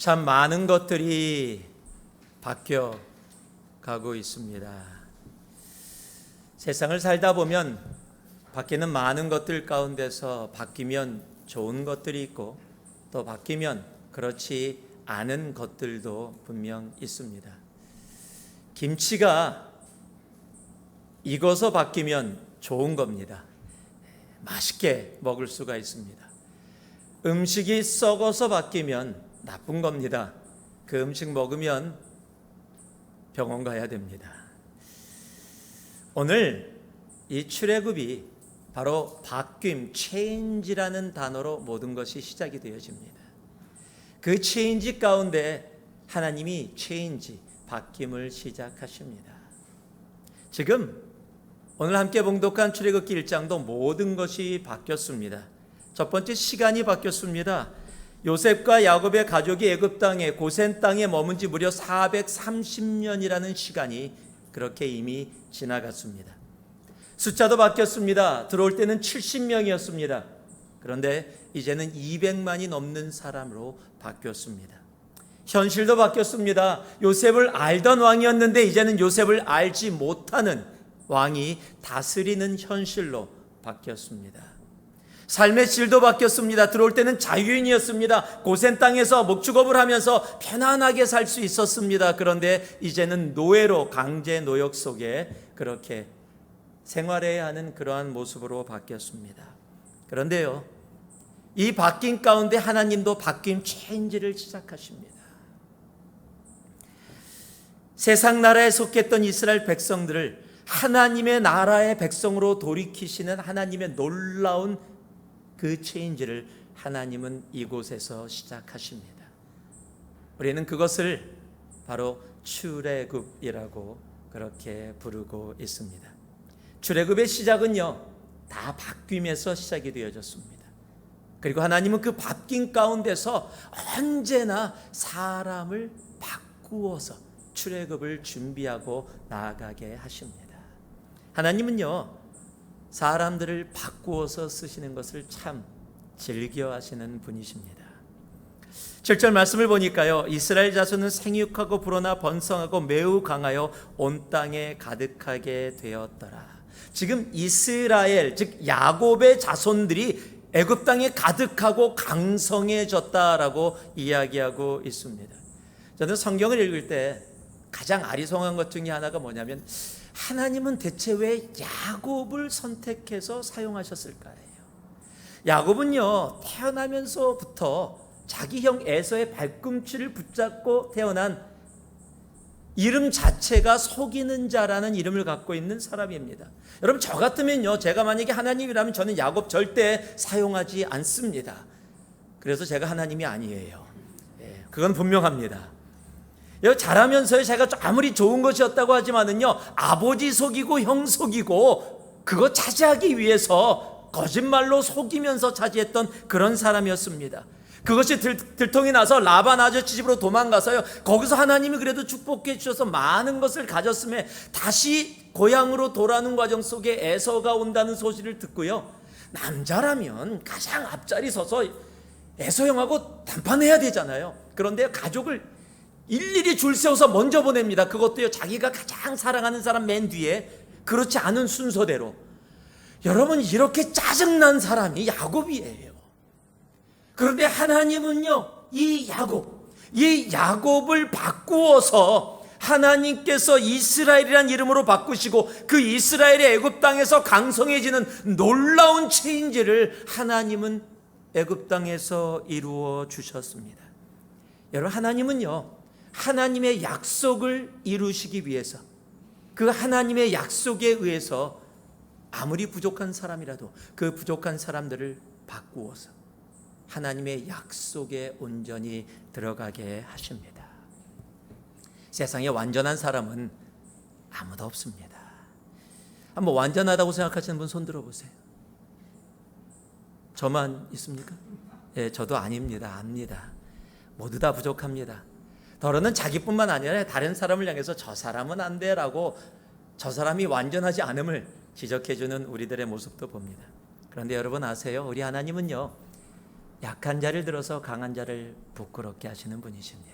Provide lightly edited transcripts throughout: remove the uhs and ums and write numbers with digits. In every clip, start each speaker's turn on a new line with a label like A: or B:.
A: 참 많은 것들이 바뀌어 가고 있습니다. 세상을 살다 보면 바뀌는 많은 것들 가운데서 바뀌면 좋은 것들이 있고 또 바뀌면 그렇지 않은 것들도 분명 있습니다. 김치가 익어서 바뀌면 좋은 겁니다. 맛있게 먹을 수가 있습니다. 음식이 썩어서 바뀌면 나쁜 겁니다. 그 음식 먹으면 병원 가야 됩니다. 오늘 이 출애굽이 바로 바뀜, 체인지라는 단어로 모든 것이 시작이 되어집니다. 그 체인지 가운데 하나님이 체인지, 바뀜을 시작하십니다. 지금 오늘 함께 봉독한 출애굽기 1장도 모든 것이 바뀌었습니다. 첫 번째, 시간이 바뀌었습니다. 요셉과 야곱의 가족이 애굽 땅에, 고센 땅에 머문 지 무려 430년이라는 시간이 그렇게 이미 지나갔습니다. 숫자도 바뀌었습니다. 들어올 때는 70명이었습니다. 그런데 이제는 200만이 넘는 사람으로 바뀌었습니다. 현실도 바뀌었습니다. 요셉을 알던 왕이었는데 이제는 요셉을 알지 못하는 왕이 다스리는 현실로 바뀌었습니다. 삶의 질도 바뀌었습니다. 들어올 때는 자유인이었습니다. 고센 땅에서 목축업을 하면서 편안하게 살 수 있었습니다. 그런데 이제는 노예로, 강제 노역 속에 그렇게 생활해야 하는 그러한 모습으로 바뀌었습니다. 그런데요, 이 바뀐 가운데 하나님도 바뀜 체인지를 시작하십니다. 세상 나라에 속했던 이스라엘 백성들을 하나님의 나라의 백성으로 돌이키시는 하나님의 놀라운 그 체인지를 하나님은 이곳에서 시작하십니다. 우리는 그것을 바로 출애굽이라고 그렇게 부르고 있습니다. 출애굽의 시작은요, 다 바뀜에서 시작이 되어졌습니다. 그리고 하나님은 그 바뀐 가운데서 언제나 사람을 바꾸어서 출애굽을 준비하고 나아가게 하십니다. 하나님은요, 사람들을 바꾸어서 쓰시는 것을 참 즐겨하시는 분이십니다. 7절 말씀을 보니까요, 이스라엘 자손은 생육하고 불어나 번성하고 매우 강하여 온 땅에 가득하게 되었더라. 지금 이스라엘, 즉 야곱의 자손들이 애굽 땅에 가득하고 강성해졌다라고 이야기하고 있습니다. 저는 성경을 읽을 때 가장 아리송한 것 중에 하나가 뭐냐면, 하나님은 대체 왜 야곱을 선택해서 사용하셨을까요? 야곱은요, 태어나면서부터 자기 형 에서의 발꿈치를 붙잡고 태어난 이름 자체가 속이는 자라는 이름을 갖고 있는 사람입니다. 여러분, 저 같으면요, 제가 만약에 하나님이라면 저는 야곱 절대 사용하지 않습니다. 그래서 제가 하나님이 아니에요. 그건 분명합니다. 자라면서 제가 아무리 좋은 것이었다고 하지만은요, 아버지 속이고 형 속이고 그거 차지하기 위해서 거짓말로 속이면서 차지했던 그런 사람이었습니다. 그것이 들통이 나서 라반 아저씨 집으로 도망가서요, 거기서 하나님이 그래도 축복해 주셔서 많은 것을 가졌음에 다시 고향으로 돌아오는 과정 속에 에서가 온다는 소식을 듣고요, 남자라면 가장 앞자리 서서 에서 형하고 담판해야 되잖아요. 그런데 가족을 일일이 줄 세워서 먼저 보냅니다. 그것도요, 자기가 가장 사랑하는 사람 맨 뒤에, 그렇지 않은 순서대로. 여러분, 이렇게 짜증난 사람이 야곱이에요. 그런데 하나님은요, 이 야곱을 바꾸어서 하나님께서 이스라엘이란 이름으로 바꾸시고 그 이스라엘의 애굽 땅에서 강성해지는 놀라운 체인지를 하나님은 애굽 땅에서 이루어 주셨습니다. 여러분, 하나님은요, 하나님의 약속을 이루시기 위해서, 그 하나님의 약속에 의해서 아무리 부족한 사람이라도 그 부족한 사람들을 바꾸어서 하나님의 약속에 온전히 들어가게 하십니다. 세상에 완전한 사람은 아무도 없습니다. 한번 완전하다고 생각하시는 분 손 들어보세요. 저만 있습니까? 예, 저도 아닙니다. 압니다. 모두 다 부족합니다. 더러는 자기뿐만 아니라 다른 사람을 향해서 저 사람은 안 돼라고 저 사람이 완전하지 않음을 지적해주는 우리들의 모습도 봅니다. 그런데 여러분 아세요? 우리 하나님은요, 약한 자를 들어서 강한 자를 부끄럽게 하시는 분이십니다.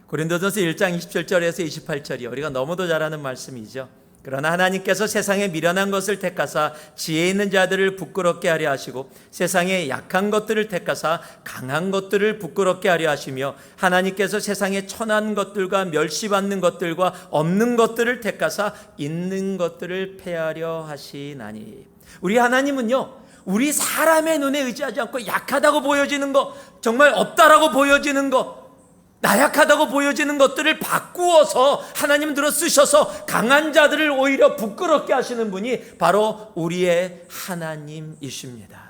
A: 고린도전서 1장 27절에서 28절이 우리가 너무도 잘 아는 말씀이죠. 그러나 하나님께서 세상에 미련한 것을 택하사 지혜 있는 자들을 부끄럽게 하려 하시고 세상에 약한 것들을 택하사 강한 것들을 부끄럽게 하려 하시며 하나님께서 세상에 천한 것들과 멸시받는 것들과 없는 것들을 택하사 있는 것들을 폐하려 하시나니. 우리 하나님은요, 우리 사람의 눈에 의지하지 않고 약하다고 보여지는 것, 정말 없다라고 보여지는 것, 나약하다고 보여지는 것들을 바꾸어서 하나님 들어 쓰셔서 강한 자들을 오히려 부끄럽게 하시는 분이 바로 우리의 하나님이십니다.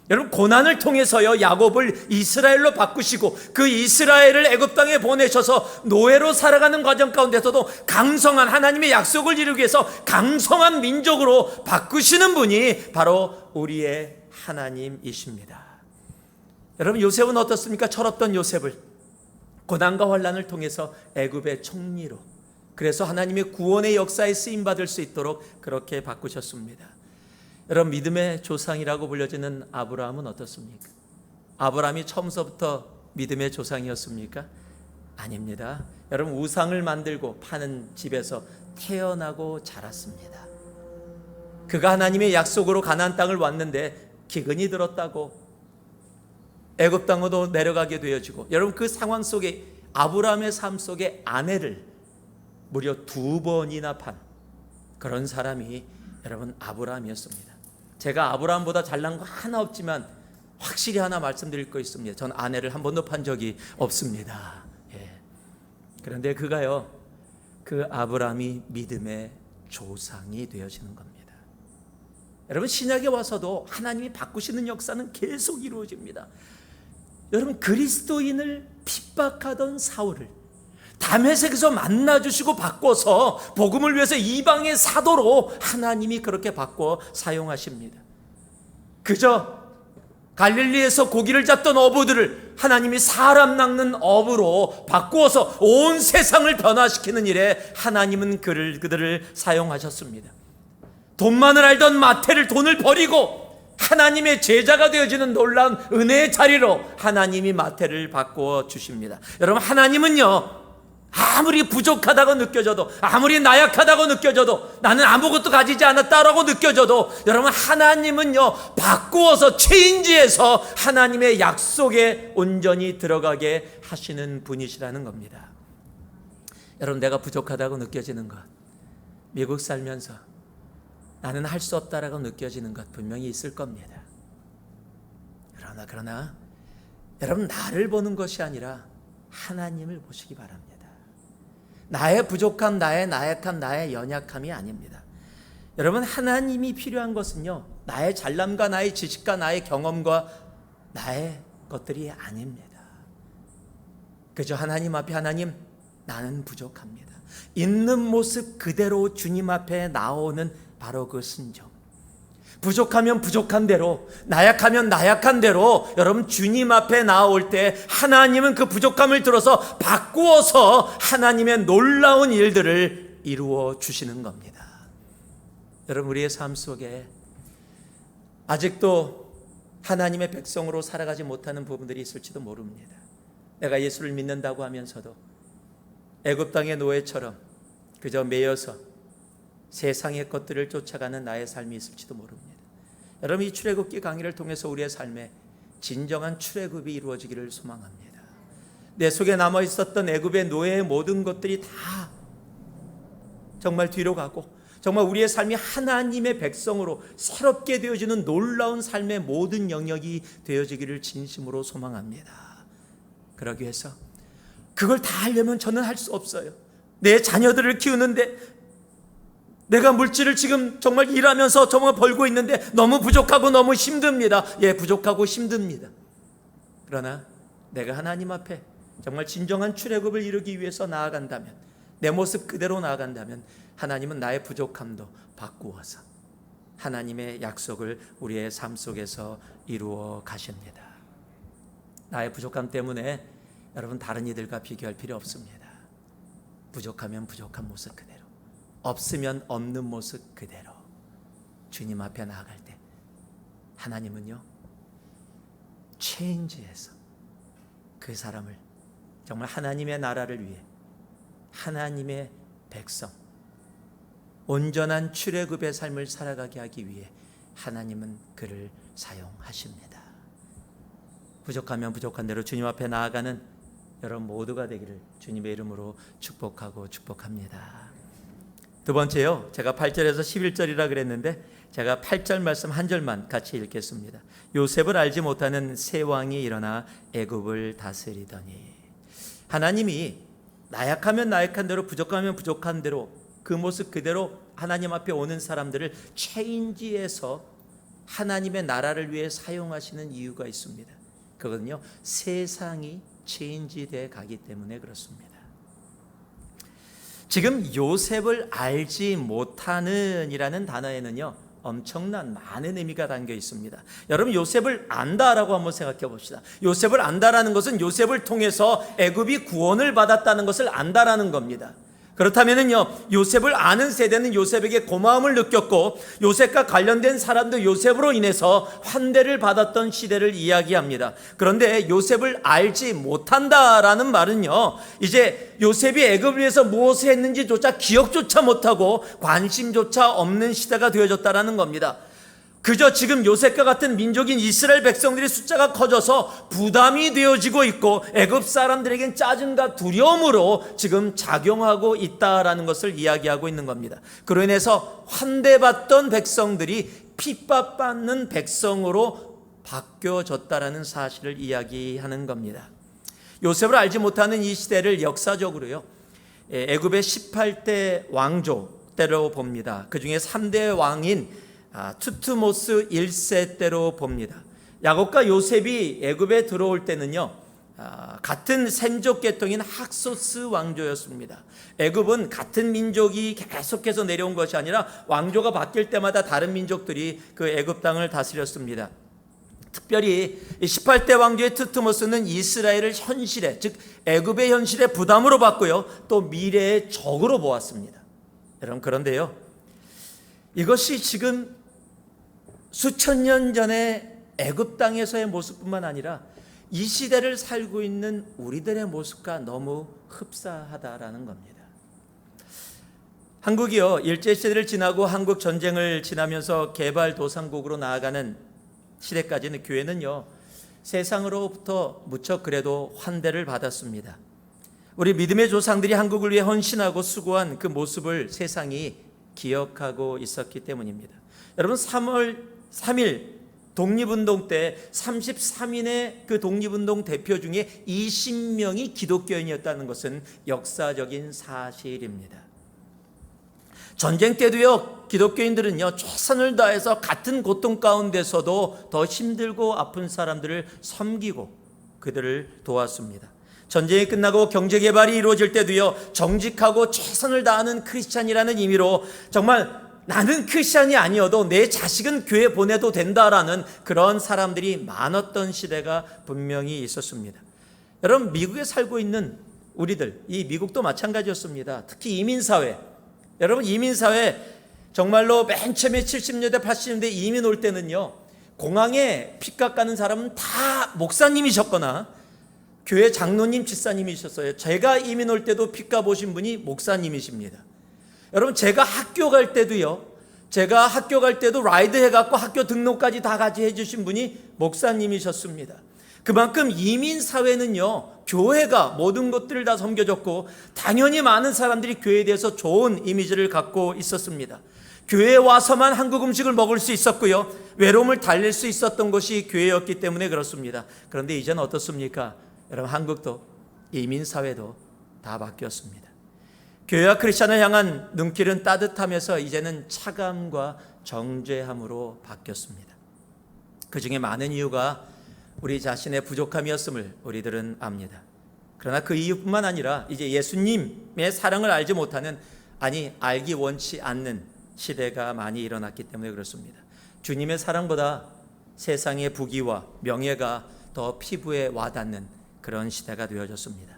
A: 여러분, 고난을 통해서요, 야곱을 이스라엘로 바꾸시고 그 이스라엘을 애굽 땅에 보내셔서 노예로 살아가는 과정 가운데서도 강성한 하나님의 약속을 이루기 위해서 강성한 민족으로 바꾸시는 분이 바로 우리의 하나님이십니다. 여러분, 요셉은 어떻습니까? 철없던 요셉을 고난과 환난을 통해서 애굽의 총리로, 그래서 하나님의 구원의 역사에 쓰임받을 수 있도록 그렇게 바꾸셨습니다. 여러분, 믿음의 조상이라고 불려지는 아브라함은 어떻습니까? 아브라함이 처음서부터 믿음의 조상이었습니까? 아닙니다. 여러분, 우상을 만들고 파는 집에서 태어나고 자랐습니다. 그가 하나님의 약속으로 가나안 땅을 왔는데 기근이 들었다고 애굽 땅으로 내려가게 되어지고, 여러분, 그 상황 속에 아브라함의 삶 속에 아내를 무려 2번이나 판 그런 사람이 여러분 아브라함이었습니다. 제가 아브라함보다 잘난 거 하나 없지만 확실히 하나 말씀드릴 거 있습니다. 전 아내를 한 번도 판 적이 없습니다. 그런데 그가요, 그 아브라함이 믿음의 조상이 되어지는 겁니다. 여러분, 신약에 와서도 하나님이 바꾸시는 역사는 계속 이루어집니다. 여러분, 그리스도인을 핍박하던 사울을 다메섹에서 만나주시고 바꿔서 복음을 위해서 이방의 사도로 하나님이 그렇게 바꿔 사용하십니다. 그저 갈릴리에서 고기를 잡던 어부들을 하나님이 사람 낚는 어부로 바꾸어서 온 세상을 변화시키는 일에 하나님은 그들을 사용하셨습니다. 돈만을 알던 마태를 돈을 버리고 하나님의 제자가 되어지는 놀라운 은혜의 자리로 하나님이 마태를 바꾸어 주십니다. 여러분, 하나님은요, 아무리 부족하다고 느껴져도, 아무리 나약하다고 느껴져도, 나는 아무것도 가지지 않았다라고 느껴져도, 여러분, 하나님은요, 바꾸어서 체인지해서 하나님의 약속에 온전히 들어가게 하시는 분이시라는 겁니다. 여러분, 내가 부족하다고 느껴지는 것, 미국 살면서 나는 할 수 없다라고 느껴지는 것 분명히 있을 겁니다. 그러나 여러분, 나를 보는 것이 아니라 하나님을 보시기 바랍니다. 나의 부족함, 나의 나약함, 나의 연약함이 아닙니다. 여러분, 하나님이 필요한 것은요, 나의 잘남과 나의 지식과 나의 경험과 나의 것들이 아닙니다. 그저 하나님 앞에, 하나님, 나는 부족합니다. 있는 모습 그대로 주님 앞에 나오는 바로 그 순종. 부족하면 부족한 대로, 나약하면 나약한 대로 여러분 주님 앞에 나올 때 하나님은 그 부족함을 들어서 바꾸어서 하나님의 놀라운 일들을 이루어 주시는 겁니다. 여러분, 우리의 삶 속에 아직도 하나님의 백성으로 살아가지 못하는 부분들이 있을지도 모릅니다. 내가 예수를 믿는다고 하면서도 애굽 땅의 노예처럼 그저 매여서 세상의 것들을 쫓아가는 나의 삶이 있을지도 모릅니다. 여러분, 이 출애굽기 강의를 통해서 우리의 삶에 진정한 출애굽이 이루어지기를 소망합니다. 내 속에 남아 있었던 애굽의 노예의 모든 것들이 다 정말 뒤로 가고, 정말 우리의 삶이 하나님의 백성으로 새롭게 되어지는 놀라운 삶의 모든 영역이 되어지기를 진심으로 소망합니다. 그러기 위해서 그걸 다 하려면 저는 할 수 없어요. 내 자녀들을 키우는데 내가 물질을 지금 정말 일하면서 정말 벌고 있는데 너무 부족하고 너무 힘듭니다. 부족하고 힘듭니다. 그러나 내가 하나님 앞에 정말 진정한 출애굽을 이루기 위해서 나아간다면, 내 모습 그대로 나아간다면 하나님은 나의 부족함도 바꾸어서 하나님의 약속을 우리의 삶 속에서 이루어 가십니다. 나의 부족함 때문에 여러분, 다른 이들과 비교할 필요 없습니다. 부족하면 부족한 모습 그대로, 없으면 없는 모습 그대로 주님 앞에 나아갈 때 하나님은요, 체인지해서 그 사람을 정말 하나님의 나라를 위해, 하나님의 백성, 온전한 출애굽의 삶을 살아가게 하기 위해 하나님은 그를 사용하십니다. 부족하면 부족한 대로 주님 앞에 나아가는 여러분 모두가 되기를 주님의 이름으로 축복합니다. 두 번째요, 제가 8절에서 11절이라 그랬는데 제가 8절 말씀 한 절만 같이 읽겠습니다. 요셉을 알지 못하는 세 왕이 일어나 애굽을 다스리더니. 하나님이 나약하면 나약한 대로, 부족하면 부족한 대로 그 모습 그대로 하나님 앞에 오는 사람들을 체인지해서 하나님의 나라를 위해 사용하시는 이유가 있습니다. 그거는요, 세상이 체인지돼 가기 때문에 그렇습니다. 지금 요셉을 알지 못하는 이라는 단어에는요, 엄청난 많은 의미가 담겨 있습니다. 여러분, 요셉을 안다라고 한번 생각해 봅시다. 요셉을 안다라는 것은 요셉을 통해서 애굽이 구원을 받았다는 것을 안다라는 겁니다. 그렇다면요, 요셉을 아는 세대는 요셉에게 고마움을 느꼈고 요셉과 관련된 사람도 요셉으로 인해서 환대를 받았던 시대를 이야기합니다. 그런데 요셉을 알지 못한다라는 말은요, 이제 요셉이 애굽을 위해서 무엇을 했는지조차 기억조차 못하고 관심조차 없는 시대가 되어졌다라는 겁니다. 그저 지금 요셉과 같은 민족인 이스라엘 백성들의 숫자가 커져서 부담이 되어지고 있고 애굽 사람들에겐 짜증과 두려움으로 지금 작용하고 있다라는 것을 이야기하고 있는 겁니다. 그로 인해서 환대받던 백성들이 핍박받는 백성으로 바뀌어졌다라는 사실을 이야기하는 겁니다. 요셉을 알지 못하는 이 시대를 역사적으로요, 애굽의 18대 왕조 때로 봅니다. 그 중에 3대 왕인 투트모스 1세 때로 봅니다. 야곱과 요셉이 애굽에 들어올 때는요, 같은 셈족 계통인 학소스 왕조였습니다. 애굽은 같은 민족이 계속해서 내려온 것이 아니라 왕조가 바뀔 때마다 다른 민족들이 그 애굽 땅을 다스렸습니다. 특별히 18대 왕조의 투트모스는 이스라엘을 현실에, 즉 애굽의 현실에 부담으로 봤고요, 또 미래의 적으로 보았습니다. 여러분, 그런데요, 이것이 지금 수천 년 전에 애굽 땅에서의 모습뿐만 아니라 이 시대를 살고 있는 우리들의 모습과 너무 흡사하다라는 겁니다. 한국이요, 일제시대를 지나고 한국 전쟁을 지나면서 개발도상국으로 나아가는 시대까지는 교회는요, 세상으로부터 무척 그래도 환대를 받았습니다. 우리 믿음의 조상들이 한국을 위해 헌신하고 수고한 그 모습을 세상이 기억하고 있었기 때문입니다. 여러분, 3월 3일 독립운동 때 33인의 그 독립운동 대표 중에 20명이 기독교인이었다는 것은 역사적인 사실입니다. 전쟁 때도요, 기독교인들은요, 최선을 다해서 같은 고통 가운데서도 더 힘들고 아픈 사람들을 섬기고 그들을 도왔습니다. 전쟁이 끝나고 경제개발이 이루어질 때도요, 정직하고 최선을 다하는 크리스찬이라는 의미로 정말 나는 크리스찬이 아니어도 내 자식은 교회 보내도 된다라는 그런 사람들이 많았던 시대가 분명히 있었습니다. 여러분, 미국에 살고 있는 우리들, 이 미국도 마찬가지였습니다. 특히 이민사회. 여러분, 이민사회 정말로 맨 처음에 70년대 80년대 이민 올 때는요, 공항에 핏값 가는 사람은 다 목사님이셨거나 교회 장로님, 집사님이셨어요. 제가 이민 올 때도 핏값 오신 분이 목사님이십니다. 여러분, 제가 학교 갈 때도요, 라이드 해갖고 학교 등록까지 다 같이 해주신 분이 목사님이셨습니다. 그만큼 이민사회는요, 교회가 모든 것들을 다 섬겨줬고 당연히 많은 사람들이 교회에 대해서 좋은 이미지를 갖고 있었습니다. 교회에 와서만 한국 음식을 먹을 수 있었고요, 외로움을 달랠 수 있었던 것이 교회였기 때문에 그렇습니다. 그런데 이제는 어떻습니까? 여러분, 한국도 이민사회도 다 바뀌었습니다. 교회와 크리스찬을 향한 눈길은 따뜻하면서 이제는 차감과 정죄함으로 바뀌었습니다. 그 중에 많은 이유가 우리 자신의 부족함이었음을 우리들은 압니다. 그러나 그 이유뿐만 아니라 이제 예수님의 사랑을 알지 못하는, 아니 알기 원치 않는 시대가 많이 일어났기 때문에 그렇습니다. 주님의 사랑보다 세상의 부귀와 명예가 더 피부에 와닿는 그런 시대가 되어졌습니다.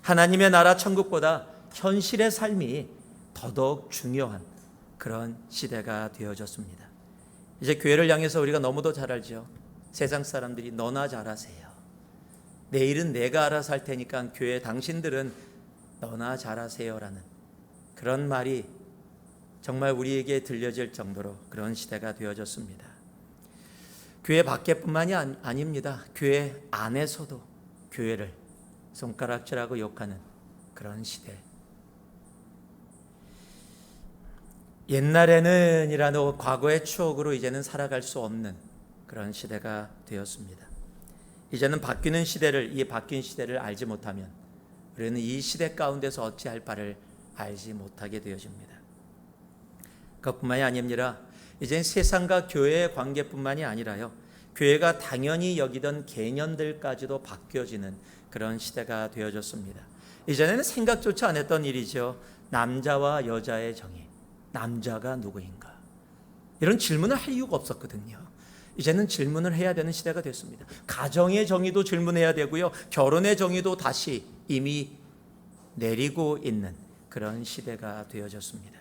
A: 하나님의 나라 천국보다 현실의 삶이 더더욱 중요한 그런 시대가 되어졌습니다. 이제 교회를 향해서 우리가 너무도 잘 알죠. 세상 사람들이 너나 잘하세요. 내일은 내가 알아서 할 테니까 교회 당신들은 너나 잘하세요라는 그런 말이 정말 우리에게 들려질 정도로 그런 시대가 되어졌습니다. 교회 밖에뿐만이 아닙니다. 교회 안에서도 교회를 손가락질하고 욕하는 그런 시대. 옛날에는 이라는 과거의 추억으로 이제는 살아갈 수 없는 그런 시대가 되었습니다. 이제는 바뀌는 시대를, 이 바뀐 시대를 알지 못하면 우리는 이 시대 가운데서 어찌할 바를 알지 못하게 되어집니다. 그것뿐만이 아닙니다. 이제는 세상과 교회의 관계뿐만이 아니라요, 교회가 당연히 여기던 개념들까지도 바뀌어지는 그런 시대가 되어졌습니다. 이전에는 생각조차 안 했던 일이죠. 남자와 여자의 정의, 남자가 누구인가, 이런 질문을 할 이유가 없었거든요. 이제는 질문을 해야 되는 시대가 됐습니다. 가정의 정의도 질문해야 되고요, 결혼의 정의도 다시 이미 내리고 있는 그런 시대가 되어졌습니다.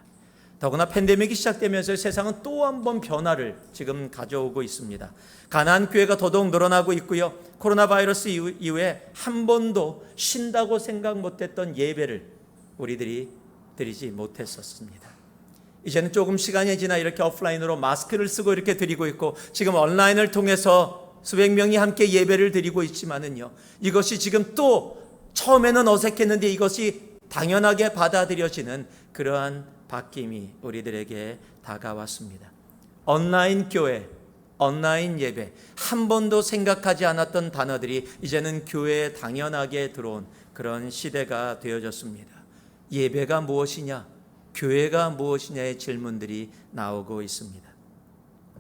A: 더구나 팬데믹이 시작되면서 세상은 또 한 번 변화를 지금 가져오고 있습니다. 가나안 교회가 더더욱 늘어나고 있고요, 코로나 바이러스 이후에 한 번도 쉰다고 생각 못했던 예배를 우리들이 드리지 못했었습니다. 이제는 조금 시간이 지나 이렇게 오프라인으로 마스크를 쓰고 이렇게 드리고 있고, 지금 온라인을 통해서 수백 명이 함께 예배를 드리고 있지만은요, 이것이 지금 또 처음에는 어색했는데 이것이 당연하게 받아들여지는 그러한 바뀜이 우리들에게 다가왔습니다. 온라인 교회, 온라인 예배, 한 번도 생각하지 않았던 단어들이 이제는 교회에 당연하게 들어온 그런 시대가 되어졌습니다. 예배가 무엇이냐, 교회가 무엇이냐의 질문들이 나오고 있습니다.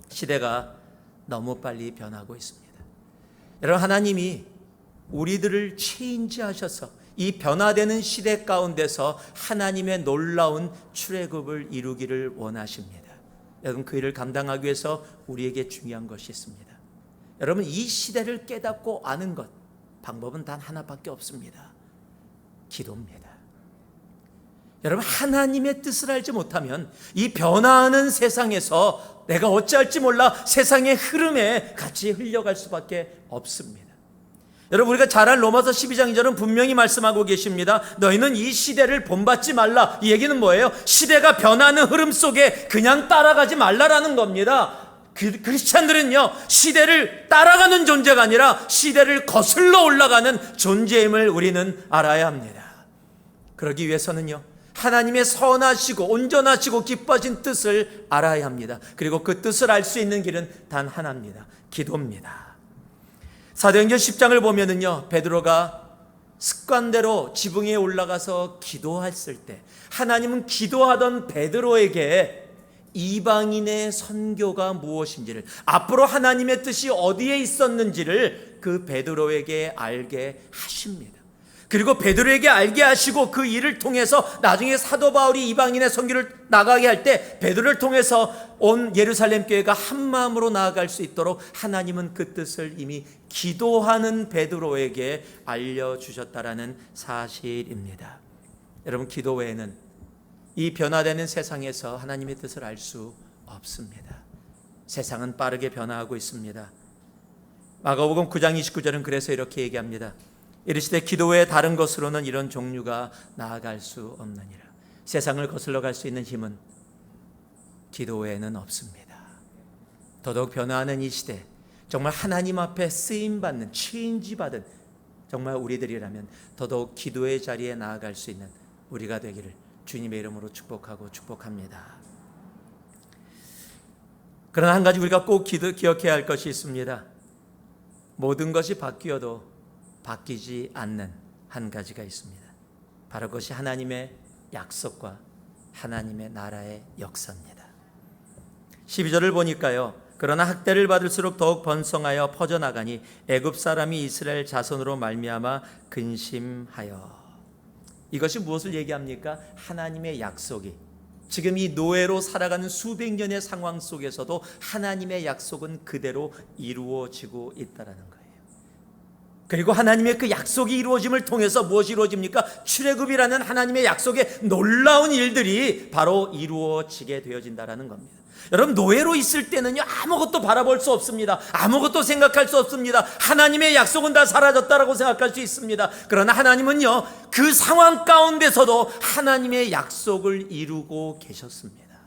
A: 시대가 너무 빨리 변하고 있습니다. 여러분, 하나님이 우리들을 체인지하셔서 이 변화되는 시대 가운데서 하나님의 놀라운 출애굽을 이루기를 원하십니다. 여러분, 그 일을 감당하기 위해서 우리에게 중요한 것이 있습니다. 여러분, 이 시대를 깨닫고 아는 것, 방법은 단 하나밖에 없습니다. 기도입니다. 여러분, 하나님의 뜻을 알지 못하면 이 변화하는 세상에서 내가 어찌할지 몰라 세상의 흐름에 같이 흘려갈 수밖에 없습니다. 여러분, 우리가 잘 알 로마서 12장 2절은 분명히 말씀하고 계십니다. 너희는 이 시대를 본받지 말라. 이 얘기는 뭐예요? 시대가 변하는 흐름 속에 그냥 따라가지 말라라는 겁니다. 크리스찬들은요, 시대를 따라가는 존재가 아니라 시대를 거슬러 올라가는 존재임을 우리는 알아야 합니다. 그러기 위해서는요, 하나님의 선하시고 온전하시고 기뻐진 뜻을 알아야 합니다. 그리고 그 뜻을 알 수 있는 길은 단 하나입니다. 기도입니다. 사도행전 10장을 보면은요, 베드로가 습관대로 지붕 위에 올라가서 기도했을 때 하나님은 기도하던 베드로에게 이방인의 선교가 무엇인지를, 앞으로 하나님의 뜻이 어디에 있었는지를 그 베드로에게 알게 하십니다. 그리고 베드로에게 알게 하시고 그 일을 통해서 나중에 사도 바울이 이방인의 선교를 나가게 할 때 베드로를 통해서 온 예루살렘 교회가 한 마음으로 나아갈 수 있도록 하나님은 그 뜻을 이미 기도하는 베드로에게 알려주셨다라는 사실입니다. 여러분, 기도 외에는 이 변화되는 세상에서 하나님의 뜻을 알 수 없습니다. 세상은 빠르게 변화하고 있습니다. 마가복음 9장 29절은 그래서 이렇게 얘기합니다. 이르시되 기도 외에 다른 것으로는 이런 종류가 나아갈 수 없느니라. 세상을 거슬러 갈 수 있는 힘은 기도 외에는 없습니다. 더더욱 변화하는 이 시대, 정말 하나님 앞에 쓰임받는, 체인지받은 정말 우리들이라면 더더욱 기도의 자리에 나아갈 수 있는 우리가 되기를 주님의 이름으로 축복합니다. 그러나 한 가지 우리가 꼭 기억해야 할 것이 있습니다. 모든 것이 바뀌어도 바뀌지 않는 한 가지가 있습니다. 바로 그것이 하나님의 약속과 하나님의 나라의 역사입니다. 12절을 보니까요, 그러나 학대를 받을수록 더욱 번성하여 퍼져나가니 애굽 사람이 이스라엘 자손으로 말미암아 근심하여. 이것이 무엇을 얘기합니까? 하나님의 약속이 지금 이 노예로 살아가는 수백 년의 상황 속에서도 하나님의 약속은 그대로 이루어지고 있다는 거예요. 그리고 하나님의 그 약속이 이루어짐을 통해서 무엇이 이루어집니까? 출애굽이라는 하나님의 약속의 놀라운 일들이 바로 이루어지게 되어진다는 겁니다. 여러분, 노예로 있을 때는요, 아무것도 바라볼 수 없습니다. 아무것도 생각할 수 없습니다. 하나님의 약속은 다 사라졌다라고 생각할 수 있습니다. 그러나 하나님은요, 그 상황 가운데서도 하나님의 약속을 이루고 계셨습니다.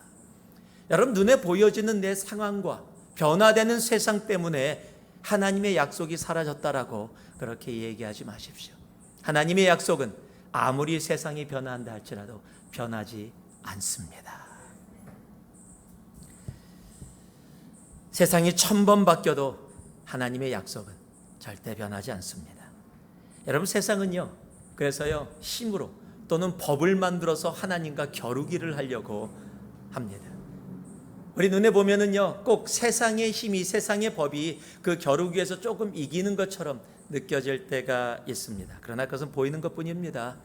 A: 여러분, 눈에 보여지는 내 상황과 변화되는 세상 때문에 하나님의 약속이 사라졌다라고 그렇게 얘기하지 마십시오. 하나님의 약속은 아무리 세상이 변화한다 할지라도 변하지 않습니다. 세상이 1000번 바뀌어도 하나님의 약속은 절대 변하지 않습니다. 여러분, 세상은요, 그래서요, 힘으로 또는 법을 만들어서 하나님과 겨루기를 하려고 합니다. 우리 눈에 보면은요, 꼭 세상의 힘이, 세상의 법이 그 겨루기에서 조금 이기는 것처럼 느껴질 때가 있습니다. 그러나 그것은 보이는 것뿐입니다.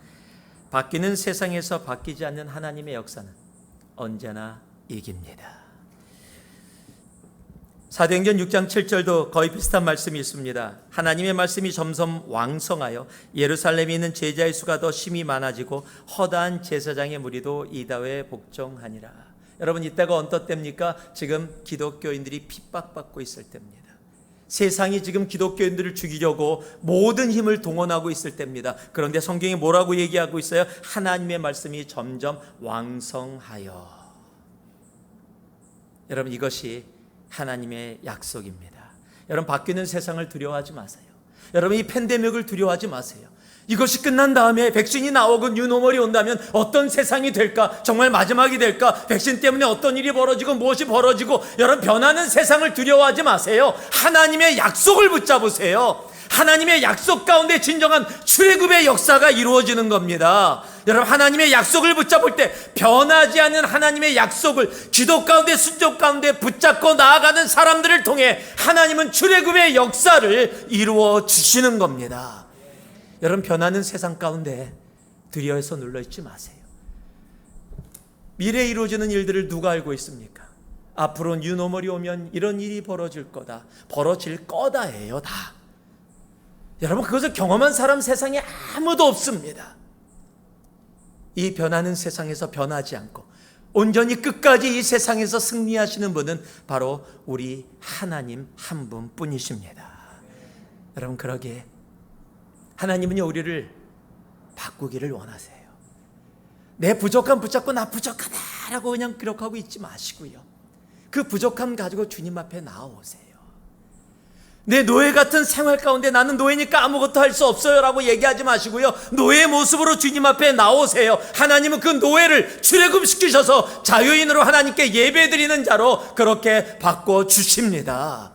A: 바뀌는 세상에서 바뀌지 않는 하나님의 역사는 언제나 이깁니다. 사도행전 6장 7절도 거의 비슷한 말씀이 있습니다. 하나님의 말씀이 점점 왕성하여 예루살렘에 있는 제자의 수가 더 심히 많아지고 허다한 제사장의 무리도 이다에 복종하니라. 여러분, 이때가 어떤 때입니까? 지금 기독교인들이 핍박받고 있을 때입니다. 세상이 지금 기독교인들을 죽이려고 모든 힘을 동원하고 있을 때입니다. 그런데 성경이 뭐라고 얘기하고 있어요? 하나님의 말씀이 점점 왕성하여. 여러분, 이것이 하나님의 약속입니다. 여러분, 바뀌는 세상을 두려워하지 마세요. 여러분, 이 팬데믹을 두려워하지 마세요. 이것이 끝난 다음에 백신이 나오고 뉴노멀이 온다면 어떤 세상이 될까? 정말 마지막이 될까? 백신 때문에 어떤 일이 벌어지고 무엇이 벌어지고, 여러분, 변하는 세상을 두려워하지 마세요. 하나님의 약속을 붙잡으세요. 하나님의 약속 가운데 진정한 출애굽의 역사가 이루어지는 겁니다. 여러분, 하나님의 약속을 붙잡을 때 변하지 않는 하나님의 약속을 기도 가운데, 순종 가운데 붙잡고 나아가는 사람들을 통해 하나님은 출애굽의 역사를 이루어 주시는 겁니다. 여러분, 변하는 세상 가운데 두려워해서 눌러있지 마세요. 미래에 이루어지는 일들을 누가 알고 있습니까? 앞으로 뉴노멀이 오면 이런 일이 벌어질 거다, 벌어질 거다예요, 다. 여러분, 그것을 경험한 사람 세상에 아무도 없습니다. 이 변하는 세상에서 변하지 않고 온전히 끝까지 이 세상에서 승리하시는 분은 바로 우리 하나님 한 분뿐이십니다. 여러분, 그러기에 하나님은요, 우리를 바꾸기를 원하세요. 내 부족함 붙잡고 나 부족하다라고 그냥 기록하고 있지 마시고요, 그 부족함 가지고 주님 앞에 나아오세요. 내 노예 같은 생활 가운데 나는 노예니까 아무것도 할 수 없어요 라고 얘기하지 마시고요, 노예의 모습으로 주님 앞에 나오세요. 하나님은 그 노예를 출애굽시키셔서 자유인으로 하나님께 예배드리는 자로 그렇게 바꿔주십니다.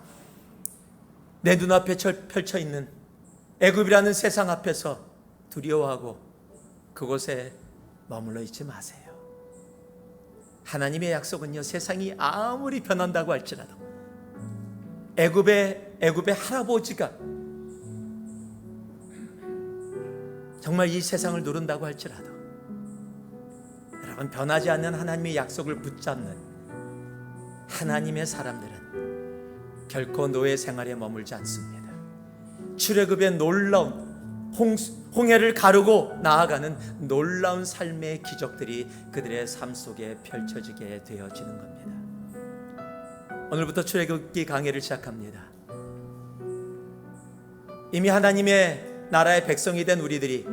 A: 내 눈앞에 펼쳐있는 애굽이라는 세상 앞에서 두려워하고 그곳에 머물러 있지 마세요. 하나님의 약속은요, 세상이 아무리 변한다고 할지라도 애굽의 할아버지가 정말 이 세상을 누른다고 할지라도, 여러분, 변하지 않는 하나님의 약속을 붙잡는 하나님의 사람들은 결코 노예 생활에 머물지 않습니다. 출애굽의 놀라운 홍해를 가르고 나아가는 놀라운 삶의 기적들이 그들의 삶 속에 펼쳐지게 되어지는 겁니다. 오늘부터 출애굽기 강해를 시작합니다. 이미 하나님의 나라의 백성이 된 우리들이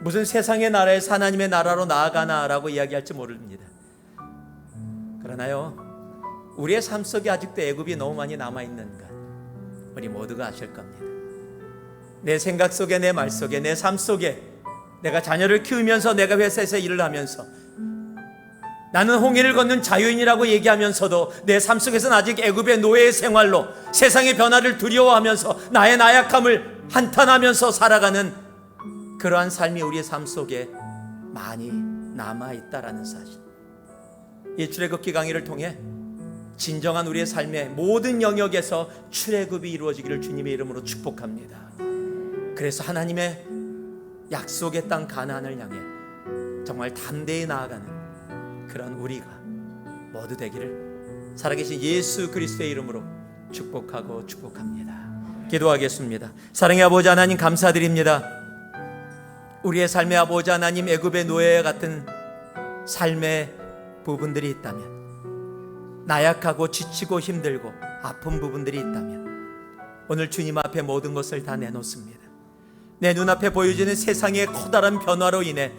A: 무슨 세상의 나라에서 하나님의 나라로 나아가나라고 이야기할지 모릅니다. 그러나요, 우리의 삶 속에 아직도 애굽이 너무 많이 남아있는 것 우리 모두가 아실 겁니다. 내 생각 속에, 내 말 속에, 내 삶 속에, 내가 자녀를 키우면서, 내가 회사에서 일을 하면서 나는 홍해를 걷는 자유인이라고 얘기하면서도 내 삶 속에서는 아직 애굽의 노예의 생활로 세상의 변화를 두려워하면서 나의 나약함을 한탄하면서 살아가는 그러한 삶이 우리의 삶 속에 많이 남아있다라는 사실, 이 출애굽기 강의를 통해 진정한 우리의 삶의 모든 영역에서 출애굽이 이루어지기를 주님의 이름으로 축복합니다. 그래서 하나님의 약속의 땅 가나안을 향해 정말 담대히 나아가는 그런 우리가 모두 되기를 살아계신 예수 그리스도의 이름으로 축복합니다. 기도하겠습니다. 사랑의 아버지 하나님, 감사드립니다. 우리의 삶의 아버지 하나님, 애굽의 노예와 같은 삶의 부분들이 있다면, 나약하고 지치고 힘들고 아픈 부분들이 있다면 오늘 주님 앞에 모든 것을 다 내놓습니다. 내 눈앞에 보여지는 세상의 커다란 변화로 인해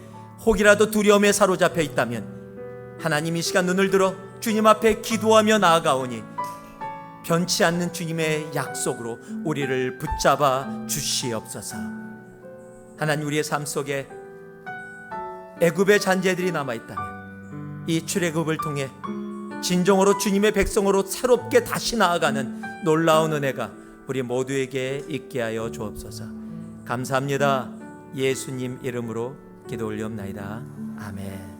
A: 혹이라도 두려움에 사로잡혀 있다면 하나님, 이 시간 눈을 들어 주님 앞에 기도하며 나아가오니 변치 않는 주님의 약속으로 우리를 붙잡아 주시옵소서. 하나님, 우리의 삶 속에 애굽의 잔재들이 남아있다면 이 출애굽을 통해 진정으로 주님의 백성으로 새롭게 다시 나아가는 놀라운 은혜가 우리 모두에게 있게 하여 주옵소서. 감사합니다. 예수님 이름으로 기도 올리옵나이다. 아멘.